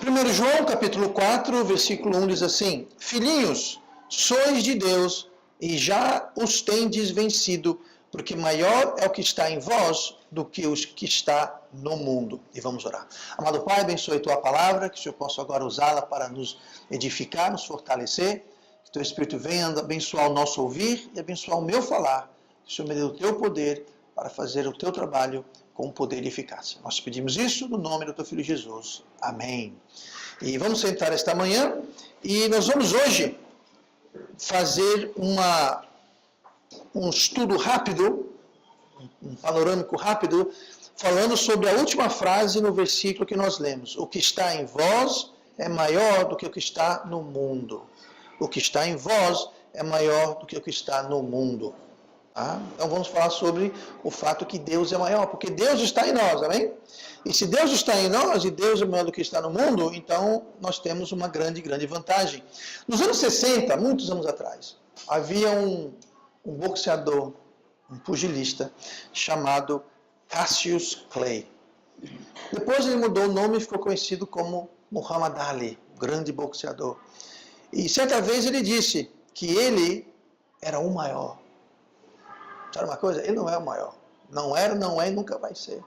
1 João capítulo 4, versículo 1 diz assim: Filhinhos, sois de Deus e já os tendes vencido, porque maior é o que está em vós do que os que está no mundo. E vamos orar. Amado Pai, abençoe a Tua palavra, que o Senhor possa agora usá-la para nos edificar, nos fortalecer, que Teu Espírito venha abençoar o nosso ouvir e abençoar o meu falar, que o Senhor me dê o Teu poder para fazer o Teu trabalho com poder e eficácia. Nós pedimos isso no nome do Teu Filho Jesus. Amém. E vamos sentar esta manhã e nós vamos hoje fazer um estudo rápido, um panorâmico rápido, falando sobre a última frase no versículo que nós lemos. O que está em vós é maior do que o que está no mundo. O que está em vós é maior do que o que está no mundo. Tá? Então vamos falar sobre o fato que Deus é maior, porque Deus está em nós, amém? E se Deus está em nós e Deus é maior do que está no mundo, então nós temos uma grande vantagem. Nos anos 60, muitos anos atrás, havia um boxeador, um pugilista, chamado Cassius Clay. Depois ele mudou o nome e ficou conhecido como Muhammad Ali, grande boxeador. E certa vez ele disse que ele era o maior. Sabe uma coisa? Ele não é o maior. Não era, não é e nunca vai ser.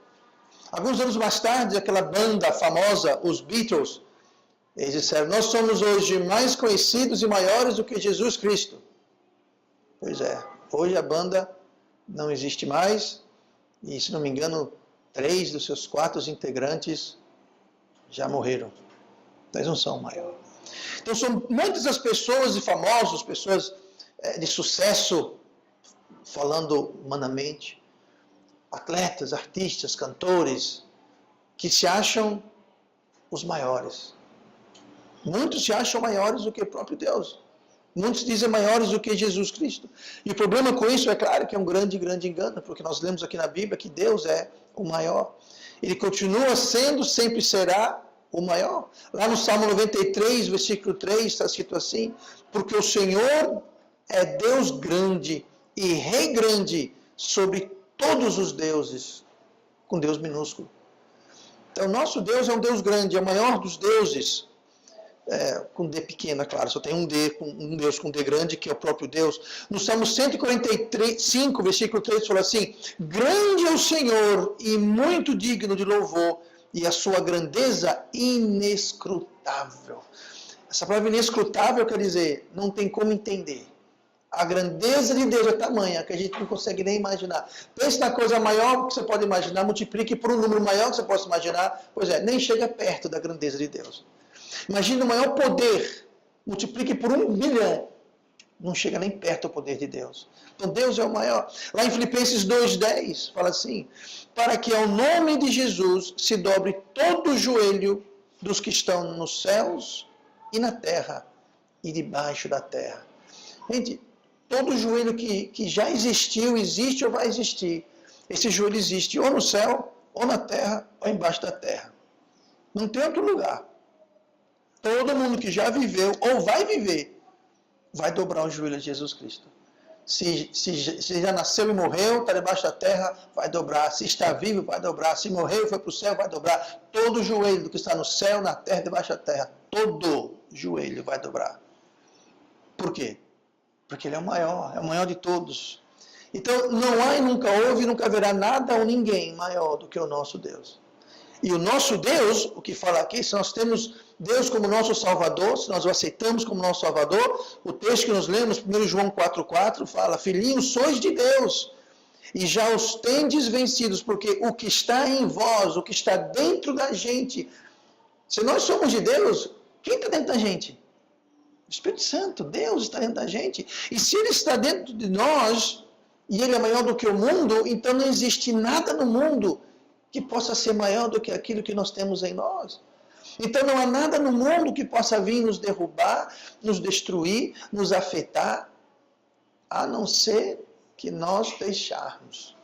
Alguns anos mais tarde, aquela banda famosa, os Beatles, eles disseram: nós somos hoje mais conhecidos e maiores do que Jesus Cristo. Pois é, hoje a banda não existe mais e, se não me engano, 3 dos seus 4 integrantes já morreram. Eles não são maiores. Então são muitas as pessoas e famosos, pessoas de sucesso, falando humanamente, atletas, artistas, cantores, que se acham os maiores. Muitos se acham maiores do que o próprio Deus. Muitos dizem maiores do que Jesus Cristo. E o problema com isso, é claro, que é um grande engano, porque nós lemos aqui na Bíblia que Deus é o maior. Ele continua sendo, sempre será o maior. Lá no Salmo 93, versículo 3, está escrito assim: porque o Senhor é Deus grande e Rei grande sobre todos os deuses, com Deus minúsculo. Então, nosso Deus é um Deus grande, é o maior dos deuses, com D pequeno, é claro, só tem um Deus com D grande, que é o próprio Deus. No Salmo 145, versículo 3, fala assim: grande é o Senhor e muito digno de louvor, e a sua grandeza inescrutável. Essa palavra inescrutável quer dizer, não tem como entender. A grandeza de Deus é tamanha que a gente não consegue nem imaginar. Pense na coisa maior que você pode imaginar, multiplique por um número maior que você possa imaginar. Pois é, nem chega perto da grandeza de Deus. Imagine o maior poder, multiplique por 1 bilhão. Não chega nem perto do poder de Deus. Então Deus é o maior. Lá em Filipenses 2,10 fala assim: para que ao nome de Jesus se dobre todo o joelho dos que estão nos céus e na terra e debaixo da terra. Gente, todo joelho que já existiu, existe ou vai existir, esse joelho existe ou no céu, ou na terra, ou embaixo da terra. Não tem outro lugar. Todo mundo que já viveu ou vai viver, vai dobrar o joelho a Jesus Cristo. Se já nasceu e morreu, está debaixo da terra, vai dobrar. Se está vivo, vai dobrar. Se morreu e foi para o céu, vai dobrar. Todo joelho do que está no céu, na terra e debaixo da terra, todo joelho vai dobrar. Por quê? Porque Ele é o maior de todos. Então, não há e nunca houve e nunca haverá nada ou ninguém maior do que o nosso Deus. E o nosso Deus, o que fala aqui, se nós temos Deus como nosso Salvador, se nós o aceitamos como nosso Salvador, o texto que nós lemos, 1 João 4,4, fala: filhinhos, sois de Deus, e já os tendes vencidos, porque o que está em vós, o que está dentro da gente, se nós somos de Deus, quem está dentro da gente? O Espírito Santo, Deus está dentro da gente. E se Ele está dentro de nós, e Ele é maior do que o mundo, então não existe nada no mundo que possa ser maior do que aquilo que nós temos em nós. Então não há nada no mundo que possa vir nos derrubar, nos destruir, nos afetar, a não ser que nós deixarmos.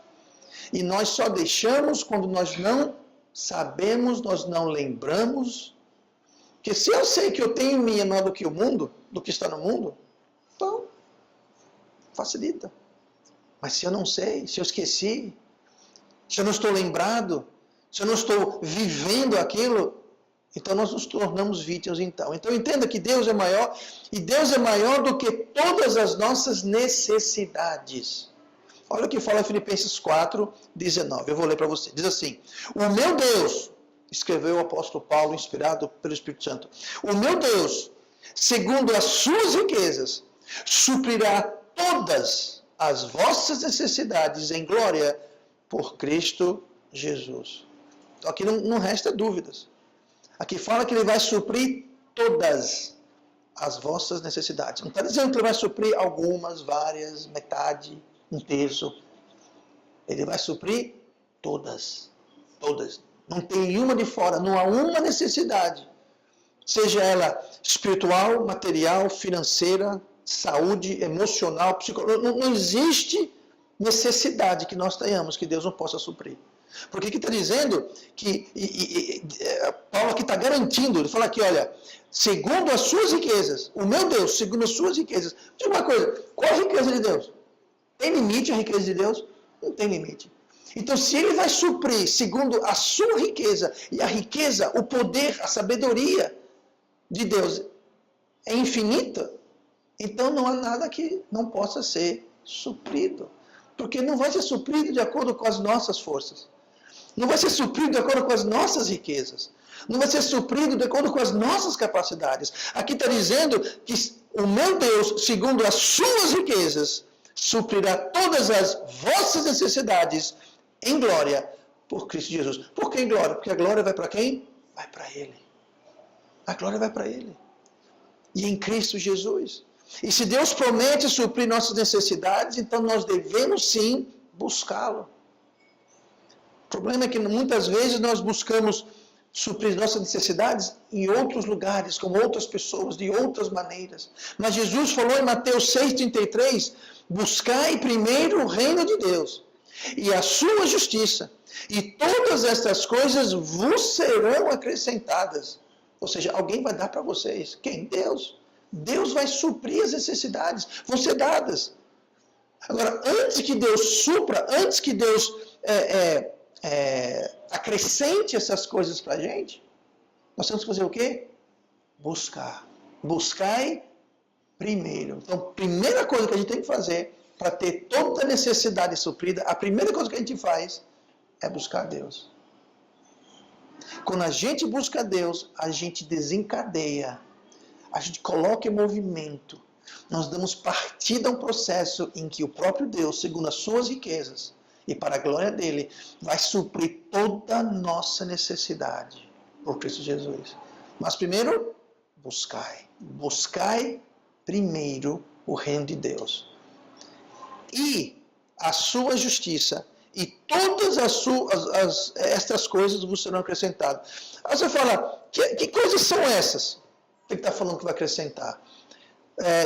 E nós só deixamos quando nós não sabemos, nós não lembramos. Porque se eu sei que eu tenho em mim é maior do que o mundo, do que está no mundo, então facilita. Mas se eu não sei, se eu esqueci, se eu não estou lembrado, se eu não estou vivendo aquilo, Então nós nos tornamos vítimas então. Então entenda que Deus é maior, e Deus é maior do que todas as nossas necessidades. Olha o que fala Filipenses 4, 19. Eu vou ler para você. Diz assim: o meu Deus, escreveu o apóstolo Paulo, inspirado pelo Espírito Santo, o meu Deus, segundo as suas riquezas, suprirá todas as vossas necessidades em glória por Cristo Jesus. Então aqui não resta dúvidas. Aqui fala que ele vai suprir todas as vossas necessidades. Não está dizendo que ele vai suprir algumas, várias, metade, um terço. Ele vai suprir todas. Todas. Não tem nenhuma de fora. Não há uma necessidade. Seja ela espiritual, material, financeira, saúde, emocional, psicológica. Não existe necessidade que nós tenhamos que Deus não possa suprir. Porque aqui está dizendo que, Paulo aqui está garantindo, ele fala aqui, olha, segundo as suas riquezas, o meu Deus, segundo as suas riquezas. Diga uma coisa, qual a riqueza de Deus? Tem limite a riqueza de Deus? Não tem limite. Então, se ele vai suprir segundo a sua riqueza, e a riqueza, o poder, a sabedoria de Deus é infinita, então não há nada que não possa ser suprido. Porque não vai ser suprido de acordo com as nossas forças. Não vai ser suprido de acordo com as nossas riquezas. Não vai ser suprido de acordo com as nossas capacidades. Aqui está dizendo que o meu Deus, segundo as suas riquezas, suprirá todas as vossas necessidades em glória por Cristo Jesus. Por que em glória? Porque a glória vai para quem? Vai para Ele. A glória vai para Ele. E em Cristo Jesus. E se Deus promete suprir nossas necessidades, então nós devemos sim buscá-lo. O problema é que muitas vezes nós buscamos suprir nossas necessidades em outros lugares, com outras pessoas, de outras maneiras. Mas Jesus falou em Mateus 6,33, buscai primeiro o reino de Deus e a sua justiça, e todas estas coisas vos serão acrescentadas. Ou seja, alguém vai dar para vocês. Quem? Deus. Deus vai suprir as necessidades, vão ser dadas. Agora, antes que Deus supra, antes que Deus acrescente essas coisas para a gente, nós temos que fazer o quê? Buscar. Buscai primeiro. Então, primeira coisa que a gente tem que fazer para ter toda a necessidade suprida, a primeira coisa que a gente faz é buscar Deus. Quando a gente busca Deus, a gente desencadeia, a gente coloca em movimento, nós damos partida a um processo em que o próprio Deus, segundo as suas riquezas, e para a glória dele, vai suprir toda a nossa necessidade por Cristo Jesus. Mas primeiro, buscai. Buscai primeiro o reino de Deus. E a sua justiça. E todas estas coisas vos serão acrescentadas. Aí você fala, que coisas são essas? O que está falando que vai acrescentar?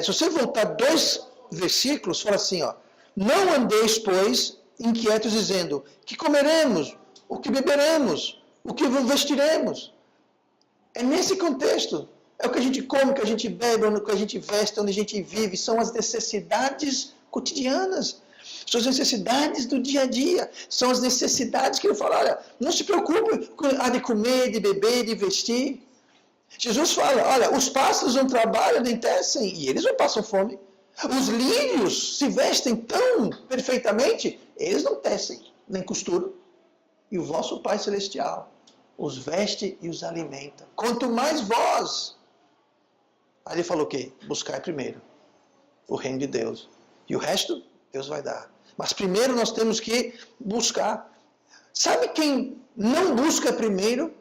Se você voltar 2 versículos, fala assim, ó, não andeis, pois, inquietos, dizendo, que comeremos, o que beberemos, o que vestiremos. É nesse contexto. É o que a gente come, o que a gente bebe, o que a gente veste, onde a gente vive. São as necessidades cotidianas. São as necessidades do dia a dia. São as necessidades que ele fala, olha, não se preocupe com a de comer, de beber, de vestir. Jesus fala, olha, os pássaros não trabalham nem tecem, e eles não passam fome. Os lírios se vestem tão perfeitamente, eles não tecem, nem costuram. E o vosso Pai Celestial os veste e os alimenta. Quanto mais vós. Aí ele falou o quê? Buscai primeiro o reino de Deus. E o resto, Deus vai dar. Mas primeiro nós temos que buscar. Sabe quem não busca primeiro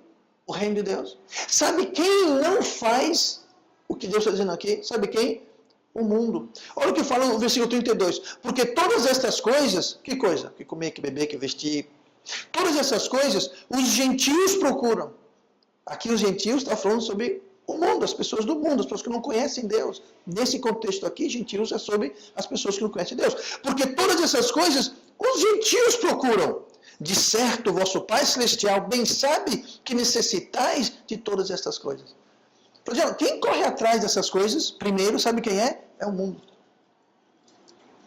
o reino de Deus? Sabe quem não faz o que Deus está dizendo aqui? Sabe quem? O mundo. Olha o que fala no versículo 32. Porque todas estas coisas, que coisa? Que comer, que beber, que vestir. Todas essas coisas, os gentios procuram. Aqui os gentios está falando sobre o mundo, as pessoas do mundo, as pessoas que não conhecem Deus. Nesse contexto aqui, gentios é sobre as pessoas que não conhecem Deus. Porque todas essas coisas, os gentios procuram. De certo, o vosso Pai Celestial bem sabe que necessitais de todas essas coisas. Por exemplo, quem corre atrás dessas coisas, primeiro, sabe quem é? É o mundo.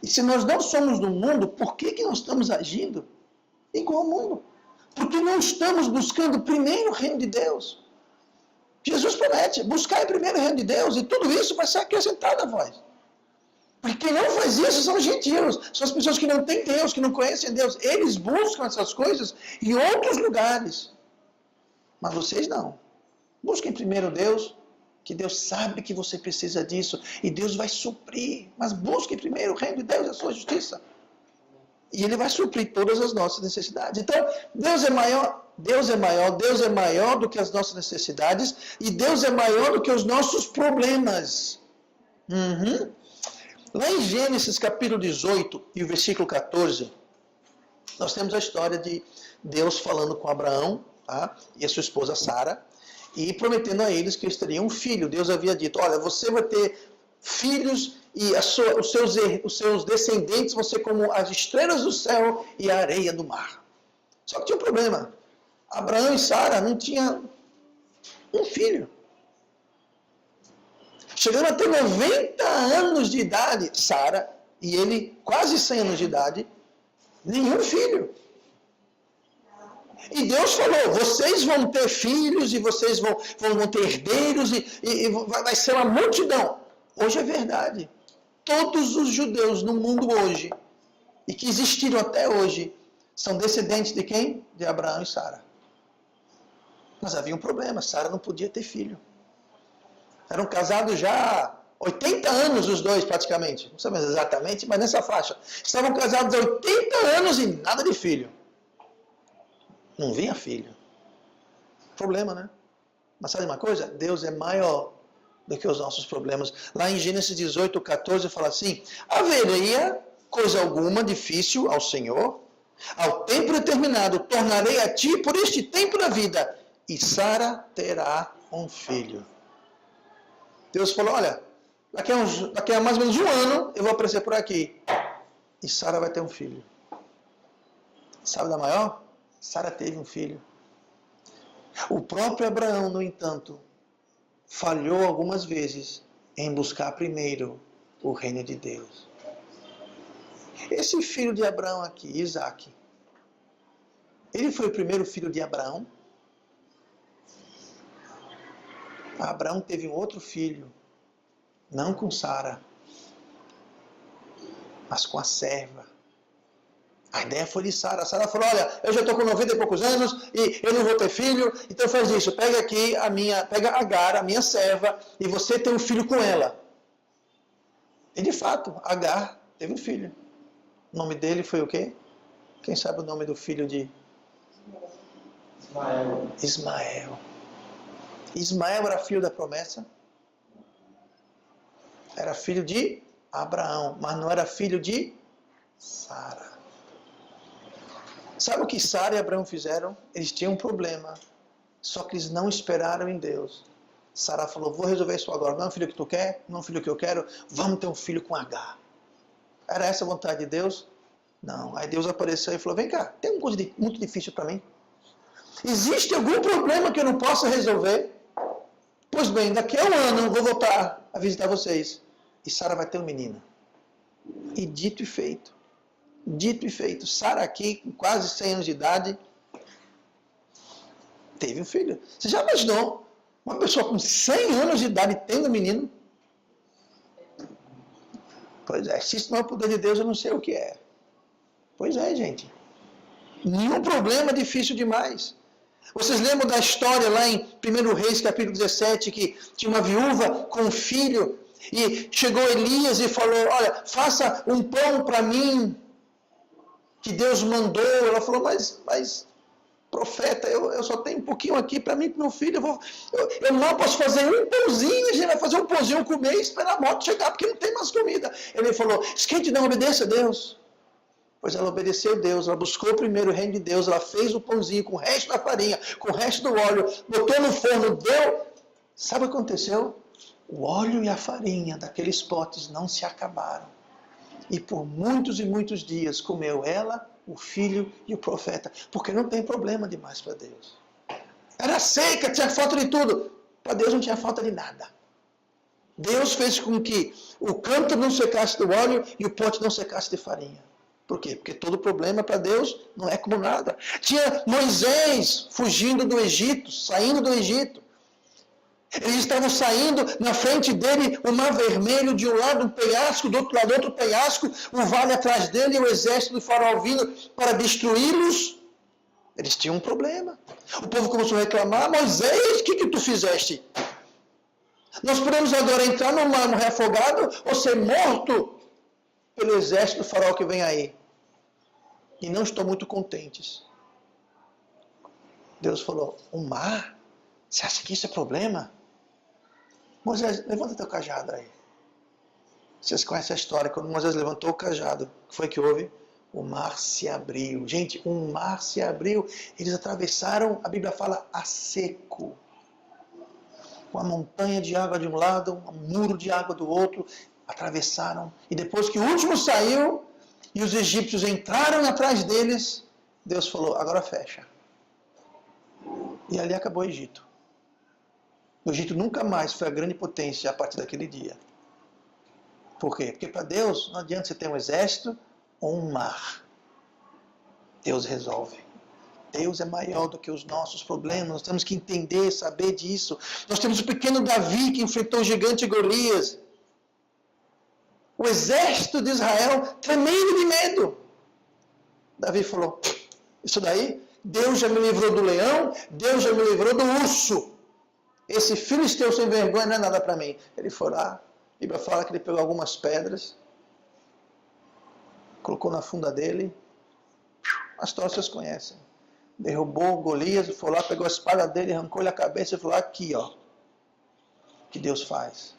E se nós não somos do mundo, por que nós estamos agindo igual ao mundo? Porque não estamos buscando primeiro o reino de Deus. Jesus promete, buscar primeiro o reino de Deus e tudo isso vai ser acrescentado a vós. Porque quem não faz isso são os gentios, são as pessoas que não têm Deus, que não conhecem Deus. Eles buscam essas coisas em outros lugares. Mas vocês não. Busquem primeiro Deus, que Deus sabe que você precisa disso e Deus vai suprir. Mas busquem primeiro o reino de Deus e a sua justiça. E Ele vai suprir todas as nossas necessidades. Então, Deus é maior do que as nossas necessidades e Deus é maior do que os nossos problemas. Lá em Gênesis capítulo 18 e o versículo 14, nós temos a história de Deus falando com Abraão, tá? E a sua esposa Sara, e prometendo a eles que eles teriam um filho. Deus havia dito, olha, você vai ter filhos e os seus descendentes vão ser como as estrelas do céu e a areia do mar. Só que tinha um problema. Abraão e Sara não tinham um filho. Chegando a ter 90 anos de idade, Sara, e ele quase 100 anos de idade, nenhum filho. E Deus falou, vocês vão ter filhos e vocês vão ter herdeiros e vai ser uma multidão. Hoje é verdade. Todos os judeus no mundo hoje, e que existiram até hoje, são descendentes de quem? De Abraão e Sara. Mas havia um problema, Sara não podia ter filho. Eram casados já há 80 anos os dois praticamente. Não sabemos exatamente, mas nessa faixa. Estavam casados há 80 anos e nada de filho. Não vinha filho. Problema, né? Mas sabe uma coisa? Deus é maior do que os nossos problemas. Lá em Gênesis 18, 14, fala assim, haveria coisa alguma difícil ao Senhor? Ao tempo determinado, tornarei a ti por este tempo da vida, e Sara terá um filho. Deus falou, olha, daqui a mais ou menos um ano, eu vou aparecer por aqui, e Sara vai ter um filho. Sabe da maior? Sara teve um filho. O próprio Abraão, no entanto, falhou algumas vezes em buscar primeiro o reino de Deus. Esse filho de Abraão aqui, Isaac, ele foi o primeiro filho de Abraão. Abraão teve um outro filho, não com Sara, mas com a serva. A ideia foi de Sara. Sara falou, olha, eu já estou com 90 e poucos anos e eu não vou ter filho, então faz isso, pega aqui pega Agar, a minha serva, e você tem um filho com ela. E de fato, Agar teve um filho. O nome dele foi o quê? Quem sabe o nome do filho de Ismael. Ismael era filho da promessa. Era filho de Abraão, mas não era filho de Sara. Sabe o que Sara e Abraão fizeram? Eles tinham um problema, só que eles não esperaram em Deus. Sara falou, vou resolver isso agora. Não é um filho que tu quer, não é um filho que eu quero, vamos ter um filho com Agar. Era essa a vontade de Deus? Não. Aí Deus apareceu e falou, vem cá, tem uma coisa muito difícil para mim. Existe algum problema que eu não possa resolver? Pois bem, daqui a um ano eu vou voltar a visitar vocês. E Sara vai ter um menino. E dito e feito. Dito e feito. Sara aqui, com quase 100 anos de idade, teve um filho. Você já imaginou uma pessoa com 100 anos de idade tendo um menino? Pois é, se isso não é o poder de Deus, eu não sei o que é. Pois é, gente. Nenhum problema difícil demais. Vocês lembram da história lá em 1 Reis, capítulo 17, que tinha uma viúva com um filho, e chegou Elias e falou, olha, faça um pão para mim, que Deus mandou. Ela falou, mas profeta, eu só tenho um pouquinho aqui para mim e para meu filho, eu não posso fazer um pãozinho, a gente vai fazer um pãozinho, comer e esperar a morte chegar, porque não tem mais comida. Ele falou, esquente não, obedeça a Deus. Pois ela obedeceu a Deus, ela buscou primeiro o reino de Deus, ela fez o pãozinho com o resto da farinha, com o resto do óleo, botou no forno, deu. Sabe o que aconteceu? O óleo e a farinha daqueles potes não se acabaram. E por muitos e muitos dias comeu ela, o filho e o profeta, porque não tem problema demais para Deus. Era seca, tinha falta de tudo. Para Deus não tinha falta de nada. Deus fez com que o cântaro não secasse do óleo e o pote não secasse de farinha. Por quê? Porque todo problema para Deus não é como nada. Tinha Moisés fugindo do Egito, saindo do Egito. Eles estavam saindo, na frente dele, o mar vermelho, de um lado um penhasco, do outro lado outro penhasco, o vale atrás dele e o exército do faraó vindo para destruí-los. Eles tinham um problema. O povo começou a reclamar: Moisés, o que tu fizeste? Nós podemos agora entrar no mar, morrer afogado, ou ser morto pelo exército do faraó que vem aí. E não estou muito contentes. Deus falou: o mar? Você acha que isso é problema? Moisés, levanta teu cajado aí. Vocês conhecem a história, quando Moisés levantou o cajado, o que foi que houve? O mar se abriu. Gente, o mar se abriu. Eles atravessaram, a Bíblia fala, a seco. Uma montanha de água de um lado, um muro de água do outro. Atravessaram. E depois que o último saiu, e os egípcios entraram atrás deles, Deus falou: agora fecha. E ali acabou o Egito. O Egito nunca mais foi a grande potência a partir daquele dia. Por quê? Porque para Deus não adianta você ter um exército ou um mar. Deus resolve. Deus é maior do que os nossos problemas. Nós temos que entender, saber disso. Nós temos o pequeno Davi que enfrentou o gigante Golias. O exército de Israel tremendo de medo. Davi falou: isso daí, Deus já me livrou do leão, Deus já me livrou do urso. Esse filisteu sem vergonha não é nada para mim. Ele foi lá, a Bíblia fala que ele pegou algumas pedras, colocou na funda dele. A história vocês conhecem. Derrubou Golias, foi lá, pegou a espada dele, arrancou-lhe a cabeça e falou: aqui, ó, que Deus faz.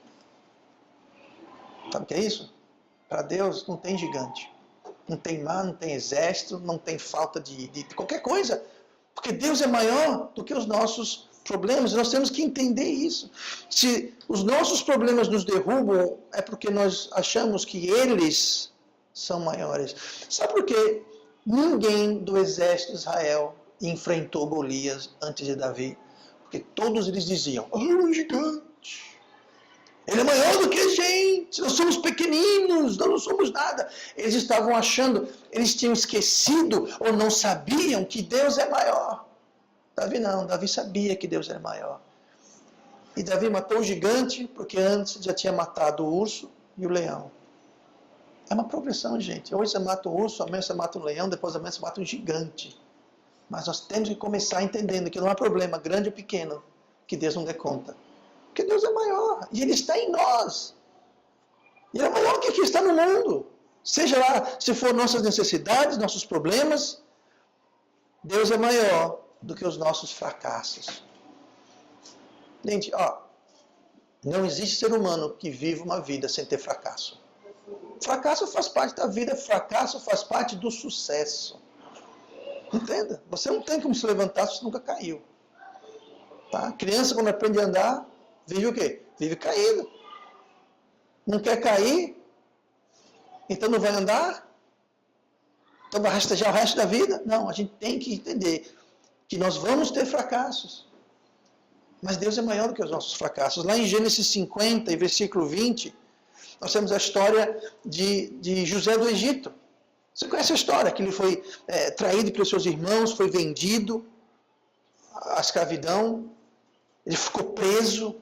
Sabe o que é isso? Para Deus não tem gigante. Não tem mar, não tem exército, não tem falta de qualquer coisa. Porque Deus é maior do que os nossos problemas. Nós temos que entender isso. Se os nossos problemas nos derrubam, é porque nós achamos que eles são maiores. Sabe por quê? Ninguém do exército de Israel enfrentou Golias antes de Davi. Porque todos eles diziam: oh, um gigante. Ele é maior do que a gente, nós somos pequeninos, nós não somos nada. Eles estavam achando, eles tinham esquecido ou não sabiam que Deus é maior. Davi não, Davi sabia que Deus era maior. E Davi matou o gigante, porque antes já tinha matado o urso e o leão. É uma progressão, gente. Hoje você mata um urso, amanhã você mata um leão, depois amanhã você mata um gigante. Mas nós temos que começar entendendo que não há problema, grande ou pequeno, que Deus não dê conta. Porque Deus é maior, e Ele está em nós. Ele é maior que o que está no mundo. Seja lá, se for nossas necessidades, nossos problemas, Deus é maior do que os nossos fracassos. Gente, ó, não existe ser humano que vive uma vida sem ter fracasso. Fracasso faz parte da vida, fracasso faz parte do sucesso. Entenda? Você não tem como se levantar se você nunca caiu. Tá? Criança, quando aprende a andar, vive o quê? Vive caído. Não quer cair? Então não vai andar? Então vai rastejar o resto da vida? Não, a gente tem que entender que nós vamos ter fracassos. Mas Deus é maior do que os nossos fracassos. Lá em Gênesis 50, versículo 20, nós temos a história de José do Egito. Você conhece a história? Que ele foi traído pelos seus irmãos, foi vendido à escravidão, ele ficou preso.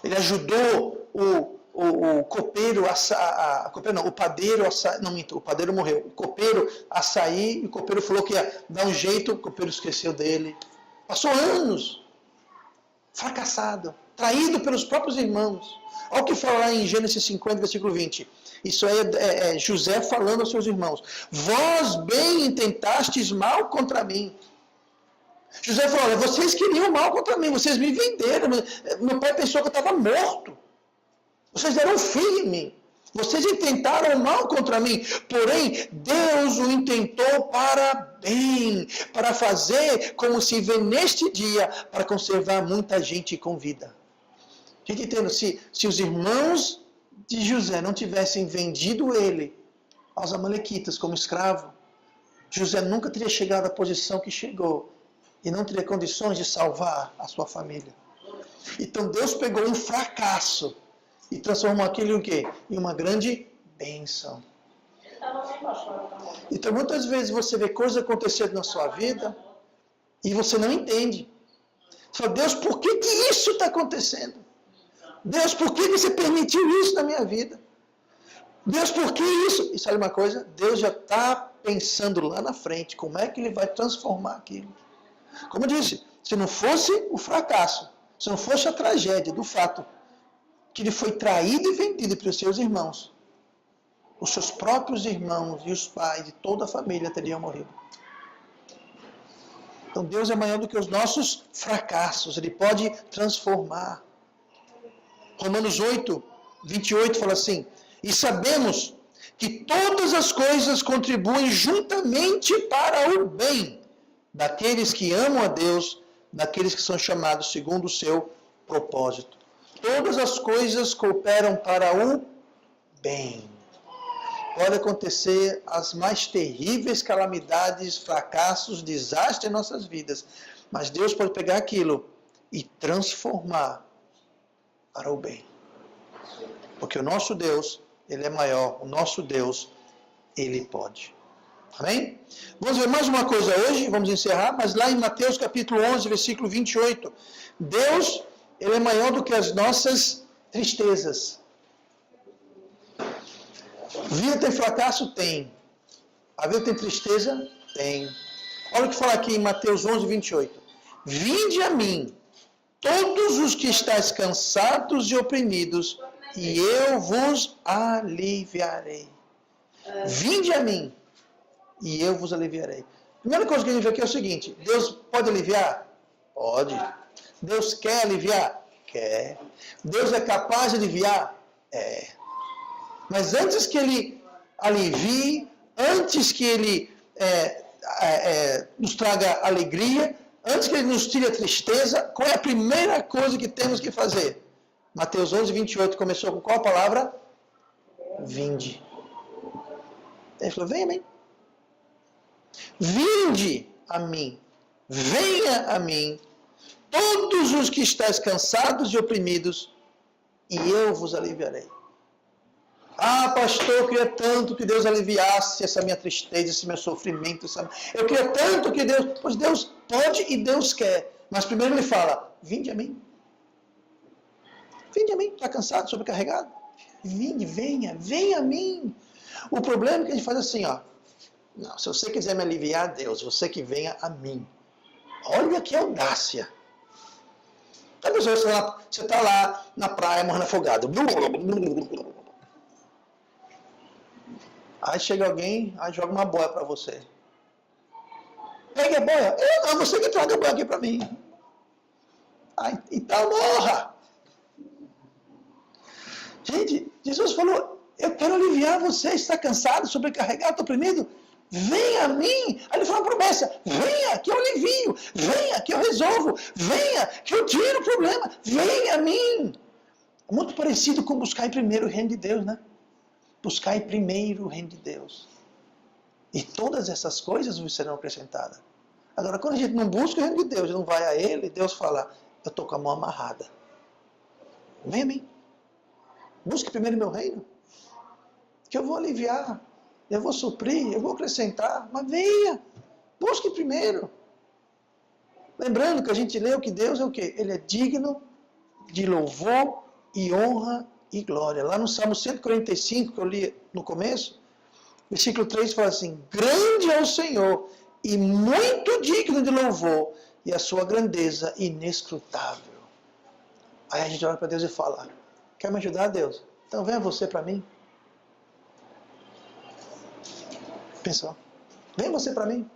Ele ajudou o copeiro o padeiro a sair, não minto, o padeiro morreu, o copeiro a sair, e o copeiro falou que ia dar um jeito, o copeiro esqueceu dele. Passou anos, fracassado, traído pelos próprios irmãos. Olha o que fala lá em Gênesis 50, versículo 20. Isso aí é José falando aos seus irmãos: vós bem intentastes mal contra mim. José falou: olha, vocês queriam mal contra mim, vocês me venderam, meu pai pensou que eu estava morto. Vocês deram fim em mim. Vocês intentaram mal contra mim, porém Deus o intentou para bem, para fazer como se vê neste dia, para conservar muita gente com vida. Gente, entendo, se os irmãos de José não tivessem vendido ele aos amalequitas como escravo, José nunca teria chegado à posição que chegou e não teria condições de salvar a sua família. Então Deus pegou um fracasso e transformou aquilo em quê? Em uma grande bênção. Então muitas vezes você vê coisas acontecendo na sua vida e você não entende. Você Fala, Deus, por que isso está acontecendo? Deus, por que você permitiu isso na minha vida? Deus, por que isso? E sabe uma coisa? Deus já está pensando lá na frente como é que ele vai transformar aquilo. Como eu disse, se não fosse o fracasso, se não fosse a tragédia do fato que ele foi traído e vendido pelos seus irmãos, os seus próprios irmãos e os pais de toda a família teriam morrido. Então Deus é maior do que os nossos fracassos, ele pode transformar. Romanos 8, 28 fala assim, e sabemos que todas as coisas contribuem juntamente para o bem daqueles que amam a Deus, daqueles que são chamados segundo o seu propósito. Todas as coisas cooperam para o bem. Pode acontecer as mais terríveis calamidades, fracassos, desastres em nossas vidas, mas Deus pode pegar aquilo e transformar para o bem. Porque o nosso Deus, ele é maior, o nosso Deus, ele pode. Amém? Vamos ver mais uma coisa hoje, vamos encerrar, mas lá em Mateus capítulo 11, versículo 28, Deus, ele é maior do que as nossas tristezas. Vida tem fracasso? Tem. A vida tem tristeza? Tem. Olha o que fala aqui em Mateus 11, 28. Vinde a mim, todos os que estáis cansados e oprimidos, e eu vos aliviarei. Vinde a mim, e eu vos aliviarei. A primeira coisa que a gente vê aqui é o seguinte, Deus pode aliviar? Pode. Deus quer aliviar? Quer. Deus é capaz de aliviar? É. Mas antes que ele alivie, antes que ele nos traga alegria, antes que ele nos tire a tristeza, qual é a primeira coisa que temos que fazer? Mateus 11, 28 começou com qual palavra? Vinde. Ele falou, venha a mim. Vinde a mim. Venha a mim. Todos os que estáis cansados e oprimidos, e eu vos aliviarei. Ah, pastor, eu queria tanto que Deus aliviasse essa minha tristeza, esse meu sofrimento. Eu queria tanto que Deus... Pois Deus pode e Deus quer. Mas primeiro ele fala, vinde a mim. Vinde a mim. Está cansado, sobrecarregado? Vinde, venha a mim. O problema é que a gente faz assim, ó. Não, se você quiser me aliviar, Deus, você que venha a mim. Olha que audácia. Você está lá na praia morrendo afogado. Aí chega alguém, aí joga uma boia para você. Pegue a boia. Eu não, você que traga a boia aqui para mim. Aí, então morra. Gente, Jesus falou, eu quero aliviar você, está cansado, sobrecarregado, oprimido? Venha a mim. Aí ele falou uma promessa, venha que eu alivio, venha que eu resolvo, venha que eu tiro o problema, venha a mim. É muito parecido com buscar em primeiro o reino de Deus, né? Buscar em primeiro o reino de Deus. E todas essas coisas vos serão acrescentadas. Agora, quando a gente não busca o reino de Deus, não vai a Ele, Deus fala, eu estou com a mão amarrada. Vem a mim. Busque primeiro o meu reino. Que eu vou aliviar. Eu vou suprir, eu vou acrescentar. Mas venha. Busque primeiro. Lembrando que a gente leu que Deus é o quê? Ele é digno de louvor e honra e glória. Lá no Salmo 145, que eu li no começo, versículo 3 fala assim, grande é o Senhor e muito digno de louvor e a sua grandeza inescrutável. Aí a gente olha para Deus e fala, quer me ajudar, Deus? Então venha você para mim. Pensou? Venha você para mim.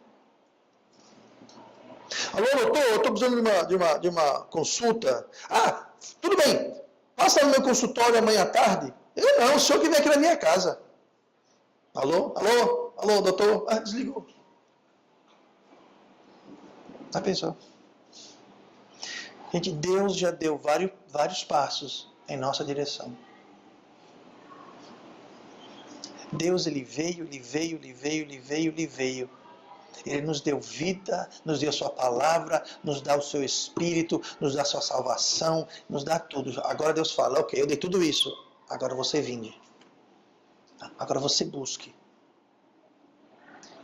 Alô, doutor, eu estou precisando de uma consulta. Ah, tudo bem. Passa no meu consultório amanhã à tarde. Eu não, o senhor que vem aqui na minha casa. Alô, doutor. Ah, desligou. Já pensou? Gente, Deus já deu vários passos em nossa direção. Deus, Ele veio. Ele nos deu vida, nos deu a sua palavra, nos dá o seu Espírito, nos dá a sua salvação, nos dá tudo. Agora Deus fala, ok, eu dei tudo isso, agora você vinde. Agora você busque.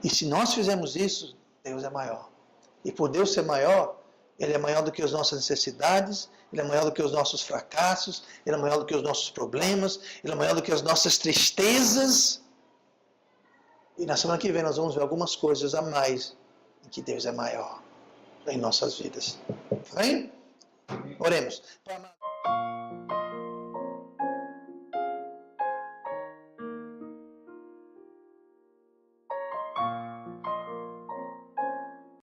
E se nós fizermos isso, Deus é maior. E por Deus ser maior, Ele é maior do que as nossas necessidades, Ele é maior do que os nossos fracassos, Ele é maior do que os nossos problemas, Ele é maior do que as nossas tristezas. E na semana que vem nós vamos ver algumas coisas a mais em que Deus é maior em nossas vidas. Amém? Oremos.